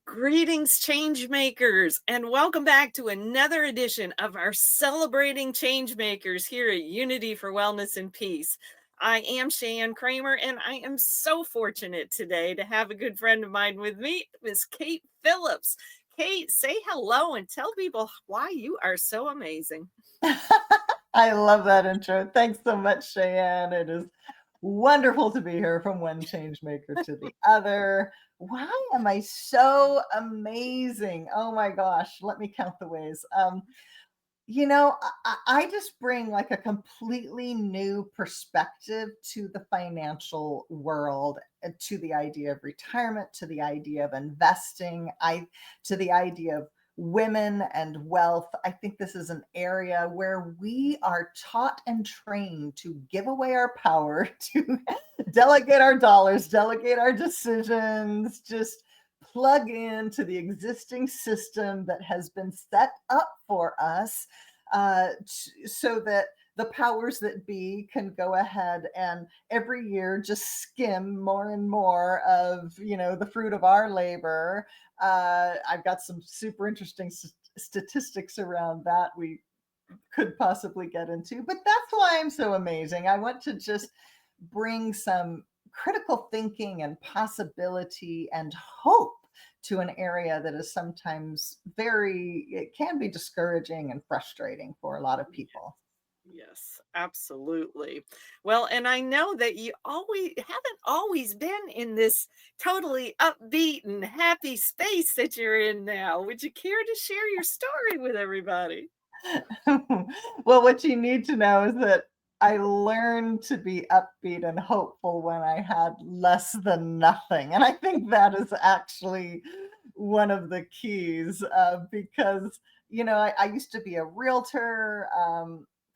Greetings, Changemakers, and welcome back to another edition of our Celebrating Changemakers here at Unity for Wellness and Peace. I am Cheyenne Kramer, and I am so fortunate today to have a good friend of mine with me, Miss Kate Phillips. Kate, say hello and tell people why you are so amazing. I love that intro. Thanks so much, Cheyenne. It is wonderful to be here from one change maker to the other. Why am I so amazing? Oh my gosh, let me count the ways. I just bring like a completely new perspective to the financial world, to the idea of retirement, to the idea of investing, to the idea of women and wealth. I think this is an area where we are taught and trained to give away our power, to delegate our dollars, delegate our decisions, just plug into the existing system that has been set up for us so that the powers that be can go ahead and every year just skim more and more of the fruit of our labor. I've got some super interesting statistics around that we could possibly get into, but that's why I'm so amazing. I want to just bring some critical thinking and possibility and hope to an area that is sometimes it can be discouraging and frustrating for a lot of people. Yes, absolutely. Well, and I know that you always haven't always been in this totally upbeat and happy space that you're in now. Would you care to share your story with everybody? Well, what you need to know is that I learned to be upbeat and hopeful when I had less than nothing. And I think that is actually one of the keys because, I used to be a realtor,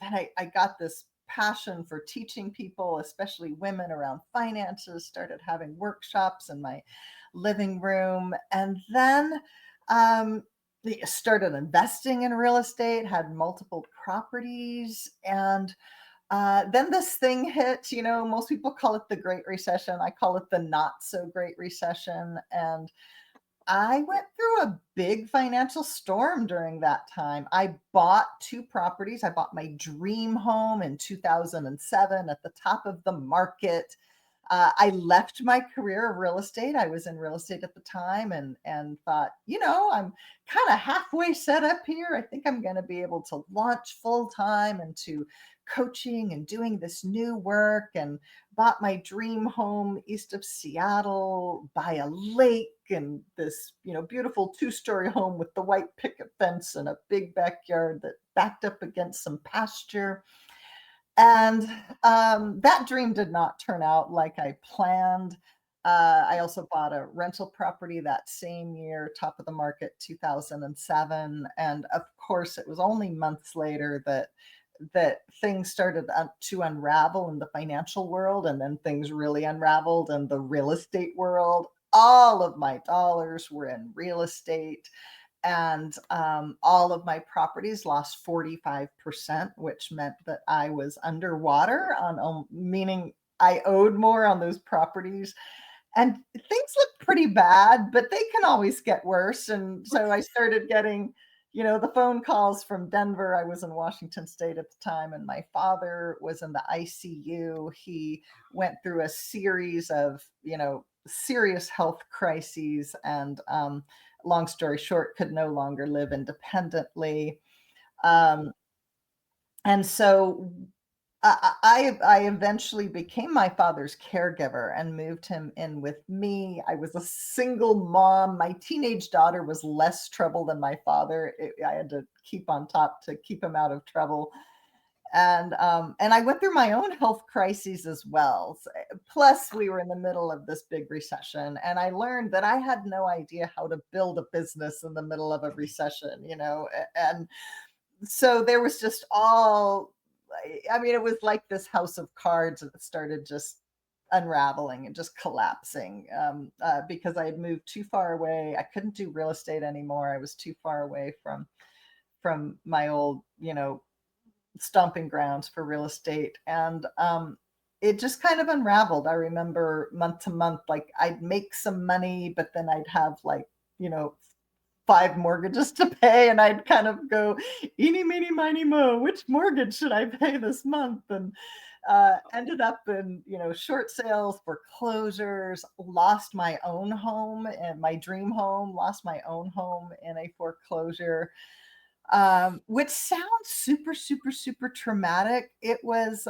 and I got this passion for teaching people, especially women, around finances, started having workshops in my living room. And then um, started investing in real estate, had multiple properties, and then this thing hit. Most people call it the Great Recession. I call it the not so great recession. And I went through a big financial storm during that time. I bought two properties. I bought my dream home in 2007 at the top of the market. I left my career of real estate. I was in real estate at the time, and thought, I'm kind of halfway set up here. I think I'm going to be able to launch full time into coaching and doing this new work, and bought my dream home east of Seattle by a lake, and this, beautiful two-story home with the white picket fence and a big backyard that backed up against some pasture. And that dream did not turn out like I planned. I also bought a rental property that same year, top of the market, 2007. And of course, it was only months later that things started to unravel in the financial world, and then things really unraveled in the real estate world. All of my dollars were in real estate, and all of my properties lost 45%, which meant that I was underwater meaning I owed more on those properties. And things look pretty bad, but they can always get worse. And so I started getting, the phone calls from Denver. I was in Washington State at the time, and my father was in the ICU. He went through a series of, serious health crises, and long story short, could no longer live independently. Um, and so I eventually became my father's caregiver and moved him in with me. I was a single mom. My teenage daughter was less trouble than my father. I had to keep on top to keep him out of trouble. And I went through my own health crises as well. Plus, we were in the middle of this big recession, and I learned that I had no idea how to build a business in the middle of a recession. And so there was just it was like this house of cards that started just unraveling and just collapsing, because I had moved too far away. I couldn't do real estate anymore. I was too far away from my old, stomping grounds for real estate. And it just kind of unraveled. I remember month to month, like I'd make some money, but then I'd have like, 5 mortgages to pay, and I'd kind of go, eeny, meeny, miny, mo, which mortgage should I pay this month? And ended up in, short sales, foreclosures, lost my own home and my dream home, lost my own home in a foreclosure, which sounds super, super, super traumatic. It was,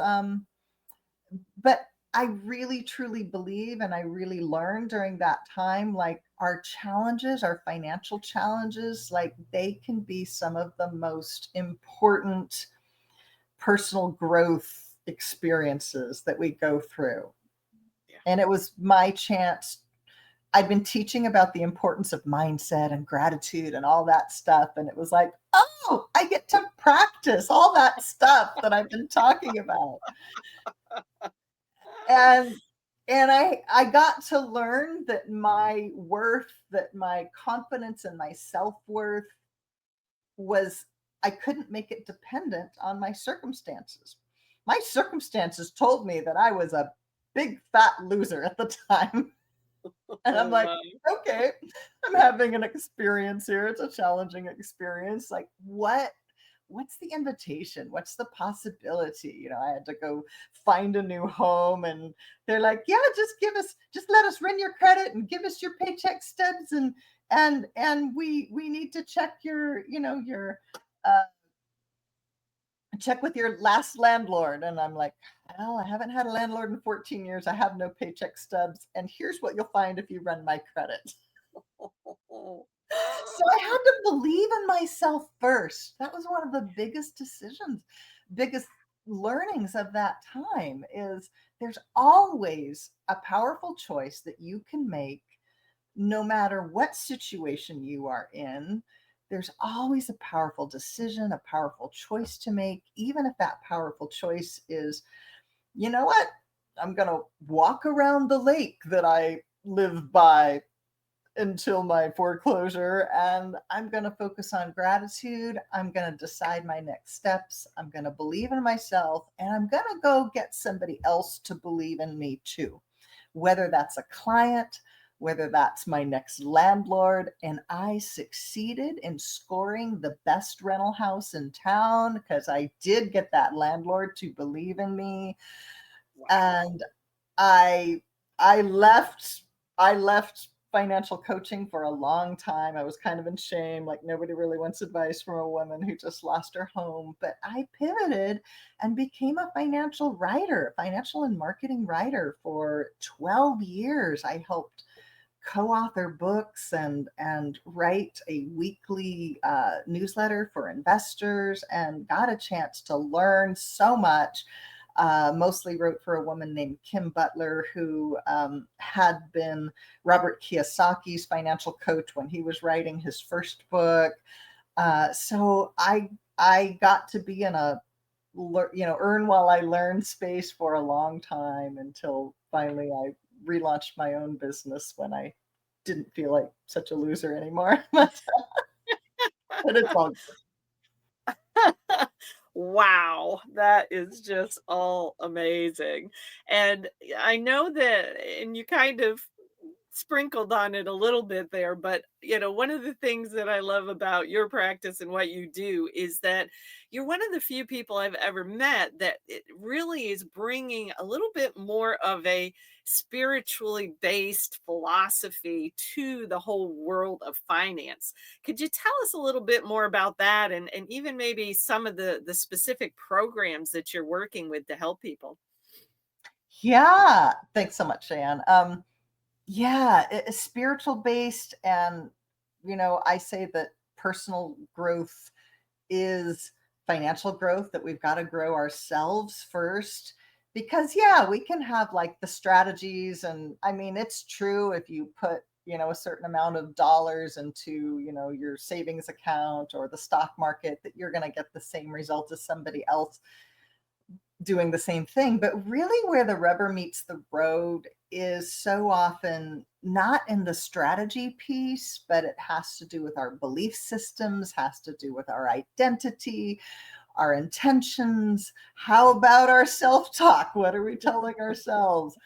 but I really truly believe, and I really learned during that time, like our challenges, our financial challenges, like they can be some of the most important personal growth experiences that we go through. Yeah. And it was my chance. I'd been teaching about the importance of mindset and gratitude and all that stuff. And it was like, oh, I get to practice all that stuff that I've been talking about. And I got to learn that my worth, that my confidence and my self-worth was, I couldn't make it dependent on my circumstances. My circumstances told me that I was a big fat loser at the time. And I'm Oh, like, wow. okay, I'm having an experience here. It's a challenging experience. Like, what's the invitation? What's the possibility? I had to go find a new home, and they're like, yeah, just let us run your credit and give us your paycheck stubs, and we need to check your uh check with your last landlord. And I'm like, well, I haven't had a landlord in 14 years. I have no paycheck stubs. And here's what you'll find if you run my credit. So I had to believe in myself first. That was one of the biggest decisions, biggest learnings of that time is there's always a powerful choice that you can make no matter what situation you are in. There's always a powerful decision, a powerful choice to make, even if that powerful choice is, you know what? I'm going to walk around the lake that I live by until my foreclosure, and I'm going to focus on gratitude. I'm going to decide my next steps. I'm going to believe in myself, and I'm going to go get somebody else to believe in me too, whether that's a client, whether that's my next landlord. And I succeeded in scoring the best rental house in town because I did get that landlord to believe in me. Wow. And I I left financial coaching for a long time. I was kind of in shame, like nobody really wants advice from a woman who just lost her home. But I pivoted and became a financial writer, financial and marketing writer for 12 years. I helped co-author books and write a weekly newsletter for investors, and got a chance to learn so much. Mostly wrote for a woman named Kim Butler, who had been Robert Kiyosaki's financial coach when he was writing his first book. So I got to be in a earn while I learn space for a long time until finally I relaunched my own business when I didn't feel like such a loser anymore. But it's all Wow, that is just all amazing. And I know that, and you kind of sprinkled on it a little bit there, but one of the things that I love about your practice and what you do is that you're one of the few people I've ever met that it really is bringing a little bit more of a spiritually based philosophy to the whole world of finance. Could you tell us a little bit more about that, and even maybe some of the specific programs that you're working with to help people? Yeah. Thanks so much, Shan. Yeah, it's spiritual based. And, I say that personal growth is financial growth, that we've got to grow ourselves first. Because, yeah, we can have like the strategies. And I mean, it's true if you put, a certain amount of dollars into, your savings account or the stock market, that you're going to get the same result as somebody else doing the same thing. But really, where the rubber meets the road is so often not in the strategy piece, but it has to do with our belief systems, has to do with our identity, our intentions. How about our self talk? What are we telling ourselves?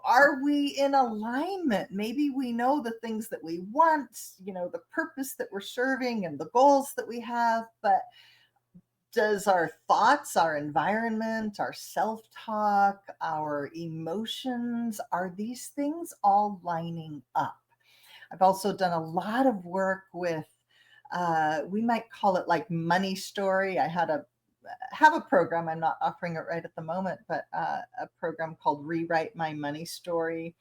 are we in alignment? Maybe we know the things that we want, the purpose that we're serving and the goals that we have, but does our thoughts, our environment, our self-talk, our emotions, are these things all lining up? I've also done a lot of work with, we might call it like money story. I had a have a program. I'm not offering it right at the moment, but a program called Rewrite My Money Story.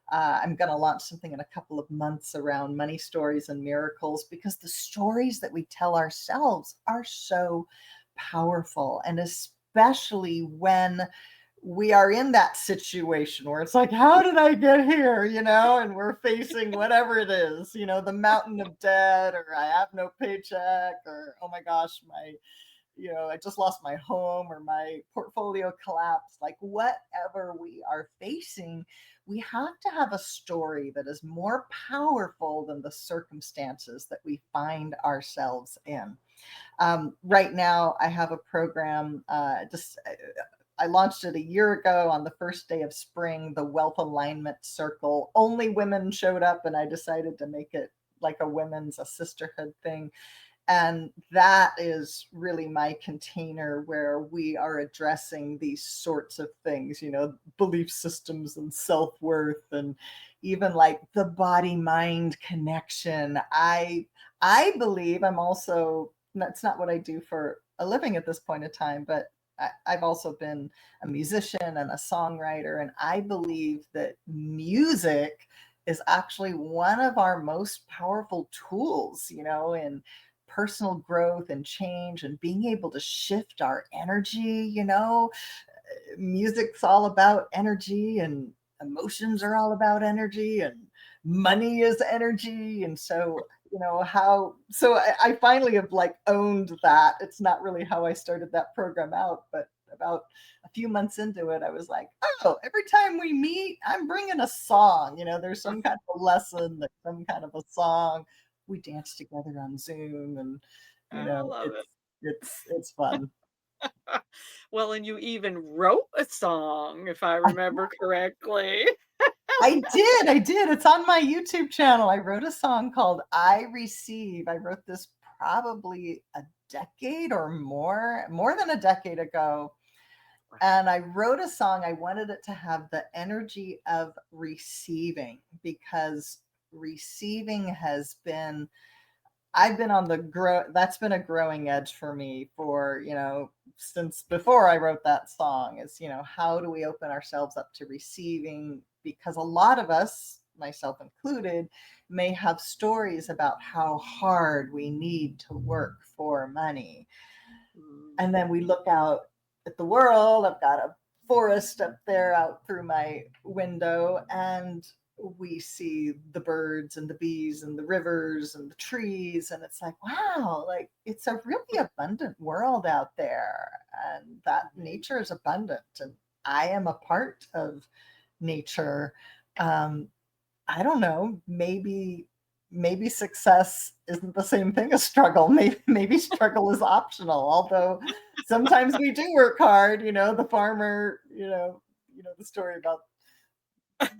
I'm going to launch something in a couple of months around money stories and miracles, because the stories that we tell ourselves are so powerful. And especially when we are in that situation where it's like, how did I get here? And we're facing whatever it is, the mountain of debt, or I have no paycheck, or oh my gosh, I just lost my home, or my portfolio collapsed, like whatever we are facing, we have to have a story that is more powerful than the circumstances that we find ourselves in. Right now, I have a program, I launched it a year ago on the first day of spring, the Wealth Alignment Circle. Only women showed up, and I decided to make it like a sisterhood thing. And that is really my container where we are addressing these sorts of things, belief systems and self-worth, and even like the body-mind connection. I believe I'm also, that's not what I do for a living at this point in time, but I've also been a musician and a songwriter, and I believe that music is actually one of our most powerful tools, in personal growth and change, and being able to shift our energy. Music's all about energy, and emotions are all about energy, and money is energy. And so, I finally have like owned that. It's not really how I started that program out, but about a few months into it, I was like, oh, every time we meet, I'm bringing a song. There's some kind of a lesson, there's some kind of a song. We dance together on Zoom, and I love it. it's fun. Well, and you even wrote a song, if I remember correctly. I did. It's on my YouTube channel. I wrote a song called I Receive. I wrote this probably a decade or more than a decade ago. And I wrote a song. I wanted it to have the energy of receiving, because receiving has been, I've been on the that's been a growing edge for me for, since before I wrote that song, is, how do we open ourselves up to receiving? Because a lot of us, myself included, may have stories about how hard we need to work for money. And then we look out at the world. I've got a forest up there out through my window, and we see the birds and the bees and the rivers and the trees, and it's like, wow, like it's a really abundant world out there, and that nature is abundant, and I am a part of nature. um, I don't know, maybe success isn't the same thing as struggle. Maybe struggle is optional, although sometimes we do work hard. The farmer, the story about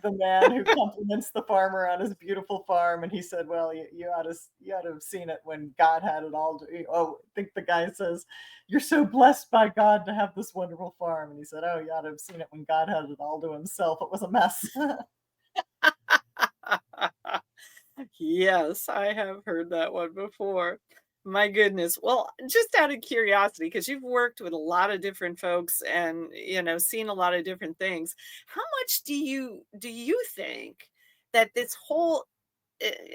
the man who compliments the farmer on his beautiful farm, and he said, well, you ought to have seen it when God had it all. Oh, I think the guy says, you're so blessed by God to have this wonderful farm, and he said, oh, you ought to have seen it when God had it all to himself. It was a mess. Yes, I have heard that one before. My goodness. Well, just out of curiosity, because you've worked with a lot of different folks and, seen a lot of different things. How much do you think that this whole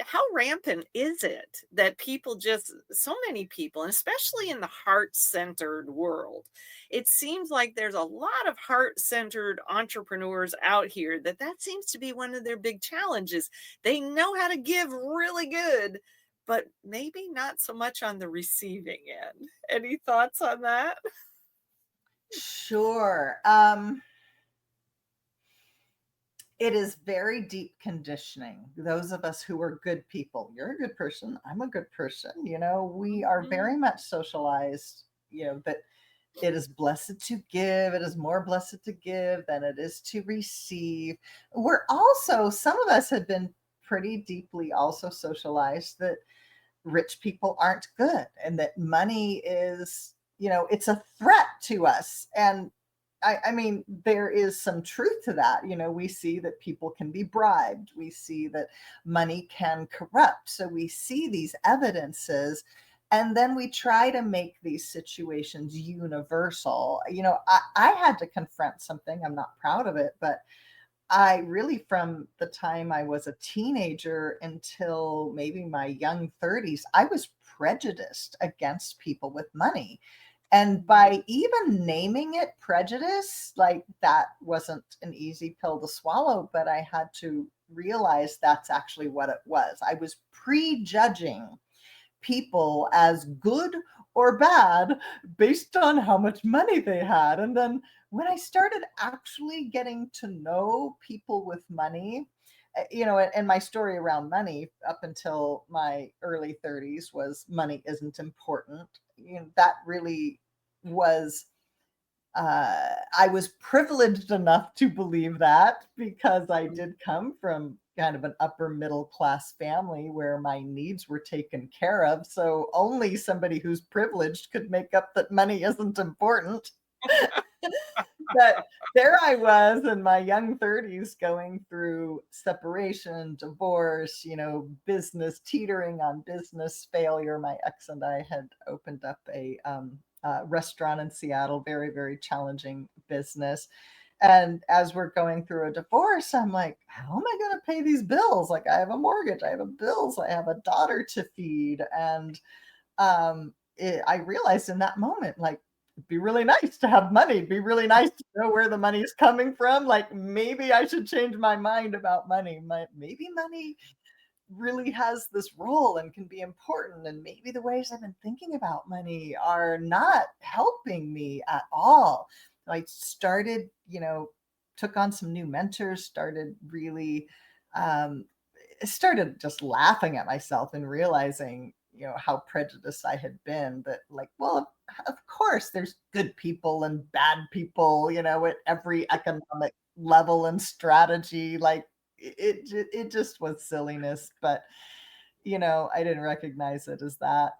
how rampant is it that people just so many people, and especially in the heart-centered world, it seems like there's a lot of heart-centered entrepreneurs out here that seems to be one of their big challenges. They know how to give really good, but maybe not so much on the receiving end. Any thoughts on that? Sure. It is very deep conditioning. Those of us who are good people, you're a good person, I'm a good person, we are Mhm. very much socialized, that It is blessed to give. It is more blessed to give than it is to receive. We're also, some of us have been pretty deeply also socialized that rich people aren't good and that money is, it's a threat to us. And I mean, there is some truth to that. We see that people can be bribed. We see that money can corrupt. So we see these evidences. And then we try to make these situations universal. I had to confront something. I'm not proud of it, but I really, from the time I was a teenager until maybe my young 30s, I was prejudiced against people with money. And by even naming it prejudice, like that wasn't an easy pill to swallow, but I had to realize that's actually what it was. I was prejudging people as good or bad based on how much money they had. And then when I started actually getting to know people with money, and my story around money up until my early 30s was money isn't important. That really was I was privileged enough to believe that because I did come from kind of an upper middle class family where my needs were taken care of. So only somebody who's privileged could make up that money isn't important. But there I was in my young 30s going through separation, divorce, business, teetering on business failure. My ex and I had opened up a restaurant in Seattle, very, very challenging business. And as we're going through a divorce, I'm like, how am I going to pay these bills? Like, I have a mortgage, I have a bills, I have a daughter to feed. And I realized in that moment, like, it'd be really nice to have money. It'd be really nice to know where the money's coming from. Like, maybe I should change my mind about money. Maybe money really has this role and can be important. And maybe the ways I've been thinking about money are not helping me at all. I started, took on some new mentors, started really um, started just laughing at myself and realizing, how prejudiced I had been that like, well, of course there's good people and bad people, at every economic level and strategy. Like it just was silliness, but I didn't recognize it as that.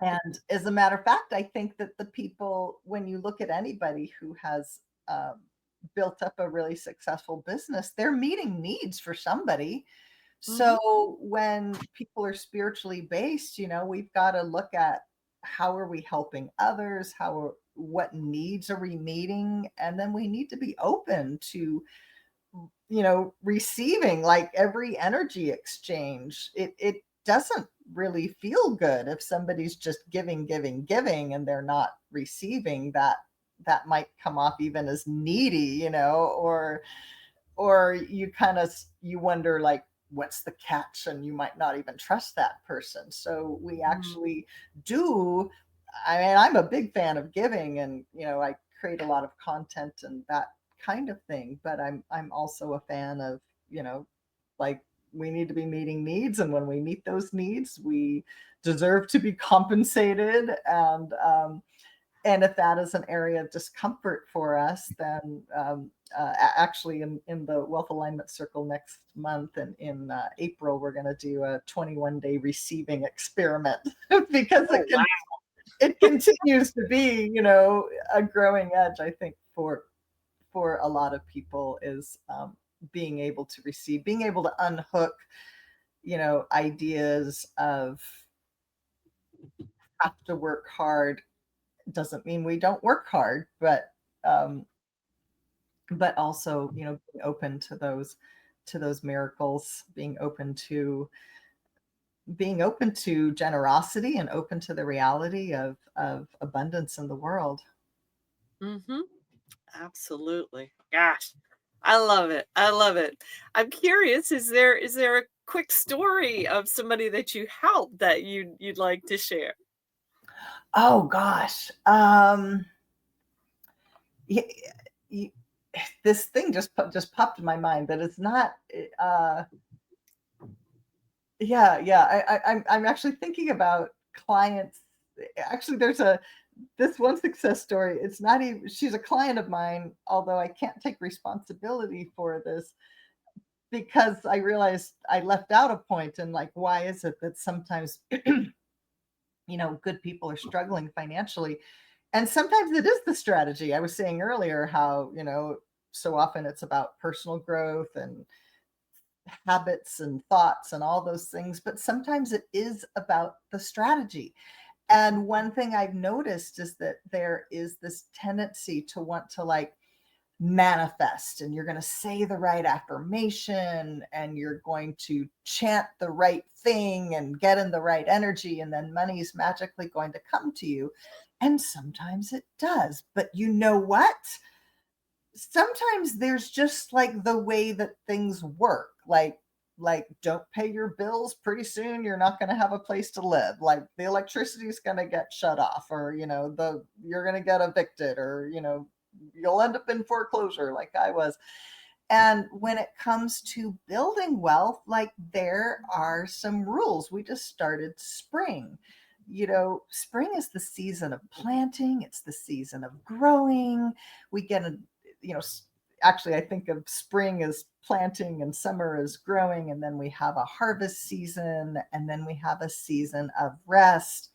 And as a matter of fact, I think that the people, when you look at anybody who has built up a really successful business, they're meeting needs for somebody. Mhm. So when people are spiritually based, we've got to look at how are we helping others? What needs are we meeting? And then we need to be open to, receiving, like every energy exchange. It doesn't really feel good if somebody's just giving, giving, giving, and they're not receiving. That might come off even as needy, or you kind of you wonder like what's the catch, and you might not even trust that person. So we Mm. actually do. I mean, I'm a big fan of giving, and I create a lot of content and that kind of thing, but I'm also a fan of, like, we need to be meeting needs, and when we meet those needs we deserve to be compensated. And if that is an area of discomfort for us, then actually in the Wealth Alignment Circle next month and in April, we're going to do a 21-day receiving experiment because Oh, wow. it continues to be, a growing edge, I think, for a lot of people is being able to receive, being able to unhook, ideas of have to work hard doesn't mean we don't work hard, um, but also, being open to those miracles, being open to generosity and open to the reality of abundance in the world. Mhm. Absolutely. Gosh, I love it. I love it. I'm curious, is there a quick story of somebody that you helped that you'd like to share? Oh gosh. Y- y- this thing just popped in my mind, but it's not. Uh, yeah, yeah. I'm actually thinking about clients. Actually, this one success story, it's not even, she's a client of mine, although I can't take responsibility for this because I realized I left out a point. And like, why is it that sometimes, good people are struggling financially? And sometimes it is the strategy. I was saying earlier how, so often it's about personal growth and habits and thoughts and all those things, but sometimes it is about the strategy. And one thing I've noticed is that there is this tendency to want to like manifest, and you're going to say the right affirmation and you're going to chant the right thing and get in the right energy, and then money's magically going to come to you. And sometimes it does. But you know what? Sometimes there's just like the way that things work. Like don't pay your bills, pretty soon you're not going to have a place to live. Like the electricity is going to get shut off, or you're going to get evicted, or you'll end up in foreclosure like I was. And when it comes to building wealth, like there are some rules. We just started spring. Spring is the season of planting, it's the season of growing. We get a, you know, actually, I think of spring as planting and summer as growing. And then we have a harvest season, and then we have a season of rest.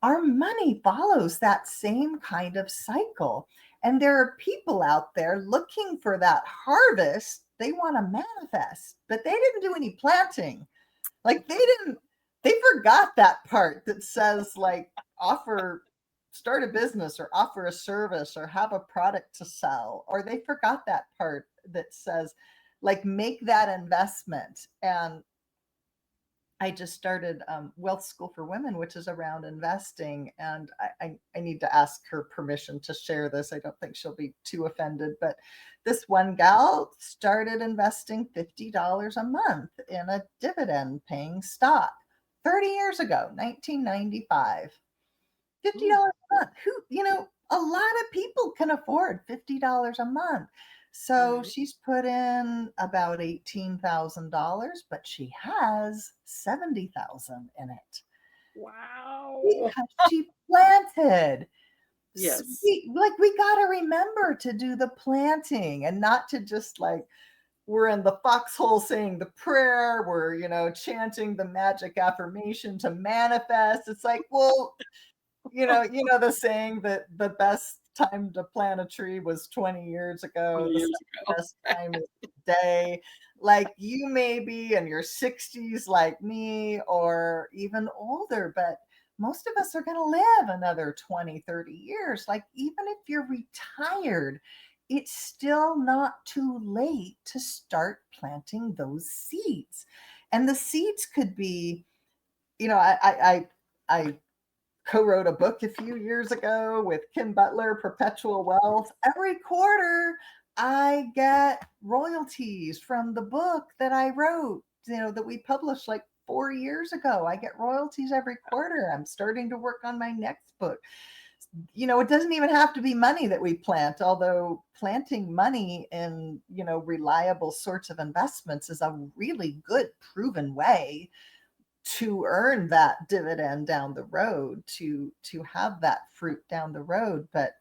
Our money follows that same kind of cycle. And there are people out there looking for that harvest. They want to manifest, but they didn't do any planting. Like they forgot that part that says like offer, start a business or offer a service or have a product to sell. Or they forgot that part that says like make that investment. And I just started Wealth School for Women, which is around investing. And I need to ask her permission to share this. I don't think she'll be too offended. But this one gal started investing $50 a month in a dividend paying stock 30 years ago, 1995. Ooh, $50 a month. A lot of people can afford $50 a month. So right. she's put in about $18,000, but she has 70,000 in it Wow. because she planted. Yes. Sweet. Like we got to remember to do the planting and not to just like we're in the foxhole saying the prayer, we're, chanting the magic affirmation to manifest. It's like, well, the saying that the best time to plant a tree was 20 years ago. 20 The years second ago. best time is today. Like you may be in your 60s like me or even older, but most of us are going to live another 20, 30 years. Like even if you're retired, it's still not too late to start planting those seeds. And the seeds could be, I co-wrote a book a few years ago with Kim Butler, Perpetual Wealth. Every quarter, I get royalties from the book that I wrote, that we published like 4 years ago. I get royalties every quarter. I'm starting to work on my next book. It doesn't even have to be money that we plant, although planting money in, reliable sorts of investments is a really good proven way to earn that dividend down the road, to have that fruit down the road. But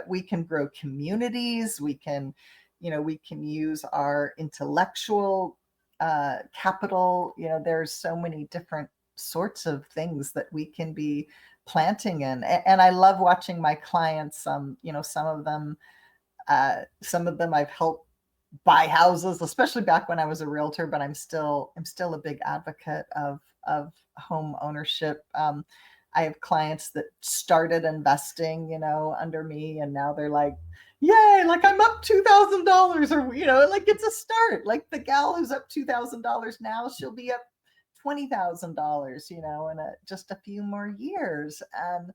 we can grow communities, we can use our intellectual capital. There's so many different sorts of things that we can be planting in. And I love watching my clients. Some of them I've helped buy houses, especially back when I was a realtor, but I'm still a big advocate of home ownership. I have clients that started investing, under me, and now they're like, yay, like I'm up $2,000, or, like it's a start. Like the gal who's up $2,000 now, she'll be up $20,000, in just a few more years. And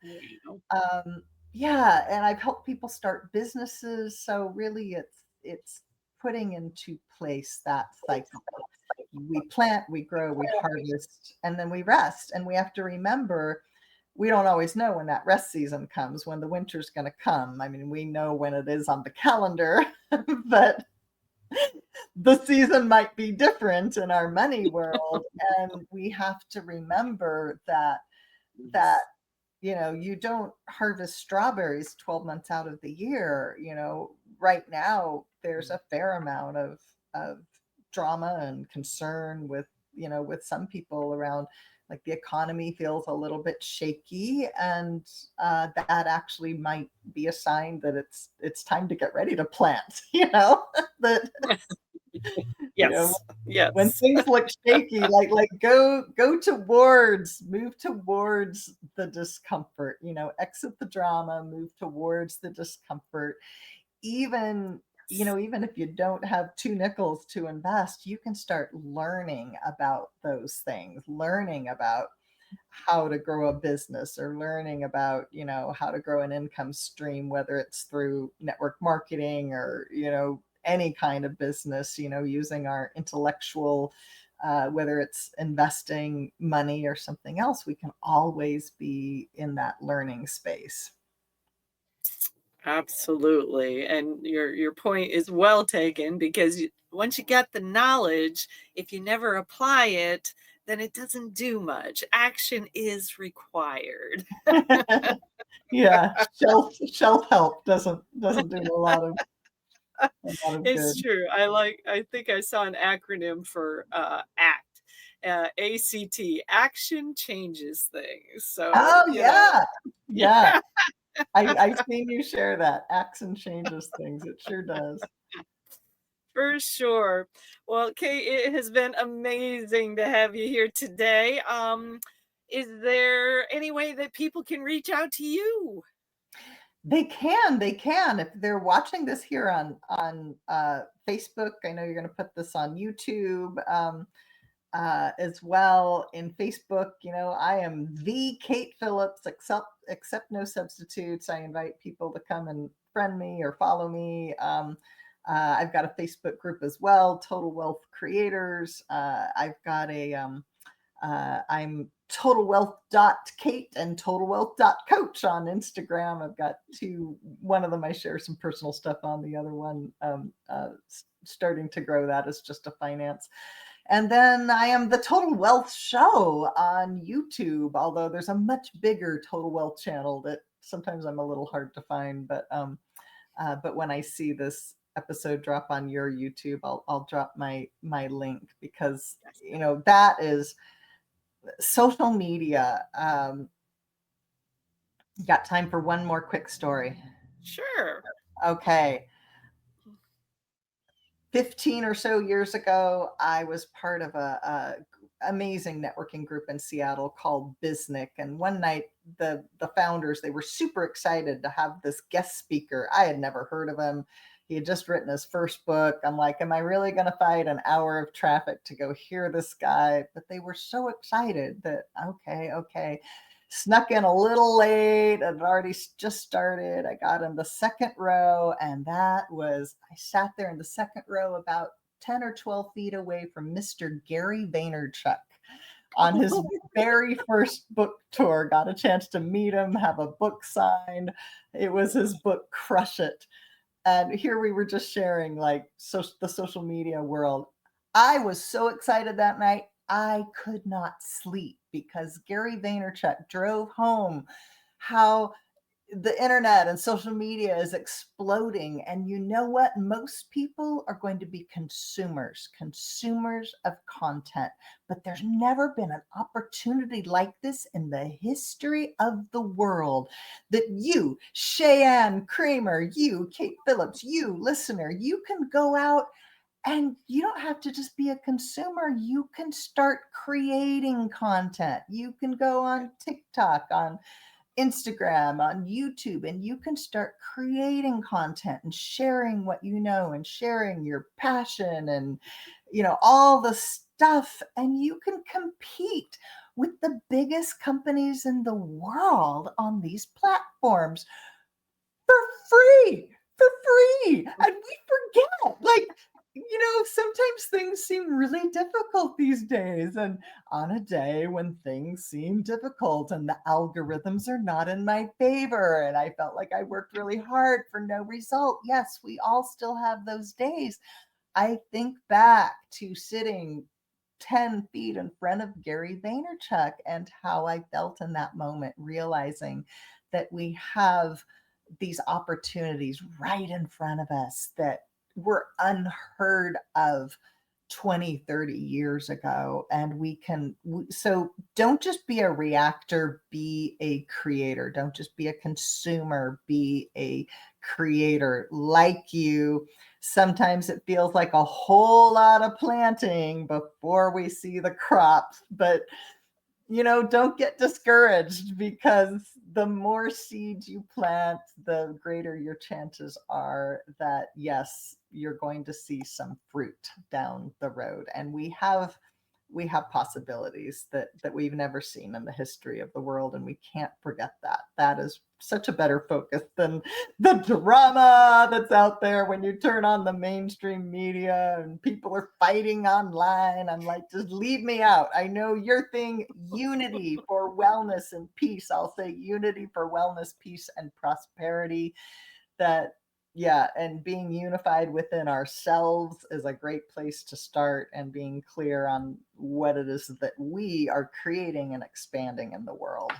Wow. yeah, and I've helped people start businesses. So really it's putting into place that cycle. We plant, we grow, we harvest, and then we rest. And we have to remember we don't always know when that rest season comes, when the winter's going to come. I mean, we know when it is on the calendar, but the season might be different in our money world. And we have to remember that Yes. you don't harvest strawberries 12 months out of the year. Right now there's a fair amount of drama and concern with some people around, like, the economy feels a little bit shaky, and that actually might be a sign that it's time to get ready to plant. That you know Yes, when yes. things look shaky, like go towards move towards the discomfort, exit the drama, move towards the discomfort. Even even if you don't have two nickels to invest, you can start learning about those things, learning about how to grow a business, or learning about how to grow an income stream, whether it's through network marketing, or any kind of business, using our intellectual, whether it's investing money or something else. We can always be in that learning space. Absolutely, and your point is well taken, because once you get the knowledge, if you never apply it, then it doesn't do much. Action is required. Yeah, shelf help doesn't do a lot of It's good. true. I think I saw an acronym for ACT, ACT, action changes things. So, Oh yeah, yeah. I've seen you share that. Accent changes things. It sure does. for sure. Well, Kate, it has been amazing to have you here today. Is there any way that people can reach out to you? They can. If they're watching this here on Facebook, I know you're going to put this on YouTube, as well. In Facebook, I am the Kate Phillips, except no substitutes. I invite people to come and friend me or follow me. I've got a Facebook group as well, Total Wealth Creators. I've got I'm Total Wealth Kate and Total Wealth Coach on Instagram. I've got two. One of them I share some personal stuff on. The other one, starting to grow that is just a finance. And then I am the Total Wealth Show on YouTube, although there's a much bigger Total Wealth channel that sometimes I'm a little hard to find. But when I see this episode drop on your YouTube, I'll drop my link, because Yes. that is social media. Got time for one more quick story? Sure. Okay. 15 or so years ago, I was part of a amazing networking group in Seattle called Biznick. And one night, the founders, they were super excited to have this guest speaker. I had never heard of him. He had just written his first book. I'm like, am I really going to fight an hour of traffic to go hear this guy? But they were so excited that, okay. Snuck in a little late. It already just started. I got in the second row, and I sat there in the second row about 10 or 12 feet away from Mr. Gary Vaynerchuk on his very first book tour. Got a chance to meet him, have a book signed. It was his book, Crush It. And here we were just sharing, like, the social media world. I was so excited that night. I could not sleep because Gary Vaynerchuk drove home how the internet and social media is exploding. And you know what? Most people are going to be consumers of content. But there's never been an opportunity like this in the history of the world, that you, Cheyenne Kramer, you, Kate Phillips, you, listener, you can go out and you don't have to just be a consumer. You can start creating content. You can go on TikTok, on Instagram, on YouTube, and you can start creating content and sharing what you know and sharing your passion and all the stuff. And you can compete with the biggest companies in the world on these platforms for for free. And we forget, like, sometimes things seem really difficult these days. And on a day when things seem difficult and the algorithms are not in my favor, and I felt like I worked really hard for no result. Yes, we all still have those days. I think back to sitting 10 feet in front of Gary Vaynerchuk, and how I felt in that moment, realizing that we have these opportunities right in front of us that were unheard of 20, 30 years ago. And so don't just be a reactor, be a creator. Don't just be a consumer, be a creator. Like you, sometimes it feels like a whole lot of planting before we see the crops, but don't get discouraged, because the more seeds you plant, the greater your chances are that, yes, you're going to see some fruit down the road. And we have possibilities that we've never seen in the history of the world, and we can't forget that. That is such a better focus than the drama that's out there when you turn on the mainstream media and people are fighting online. I'm like, just leave me out. I know your thing, unity for wellness and peace. I'll say unity for wellness, peace, and prosperity. That Yeah, and being unified within ourselves is a great place to start, and being clear on what it is that we are creating and expanding in the world.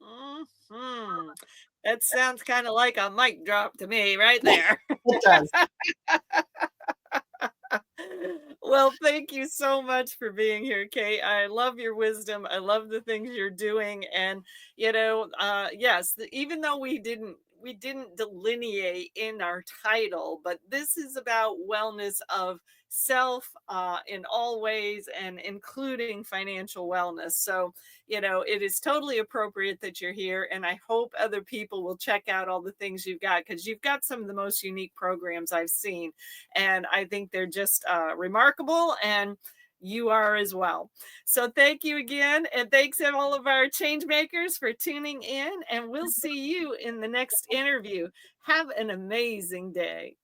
Mhm. That sounds kind of like a mic drop to me right there. It does. Well, thank you so much for being here, Kate. I love your wisdom. I love the things you're doing. And, yes, even though we didn't delineate in our title, but this is about wellness of self in all ways, and including financial wellness. So, it is totally appropriate that you're here. And I hope other people will check out all the things you've got, because you've got some of the most unique programs I've seen. And I think they're just remarkable. And you are as well. So thank you again. And thanks to all of our change makers for tuning in. And we'll see you in the next interview. Have an amazing day.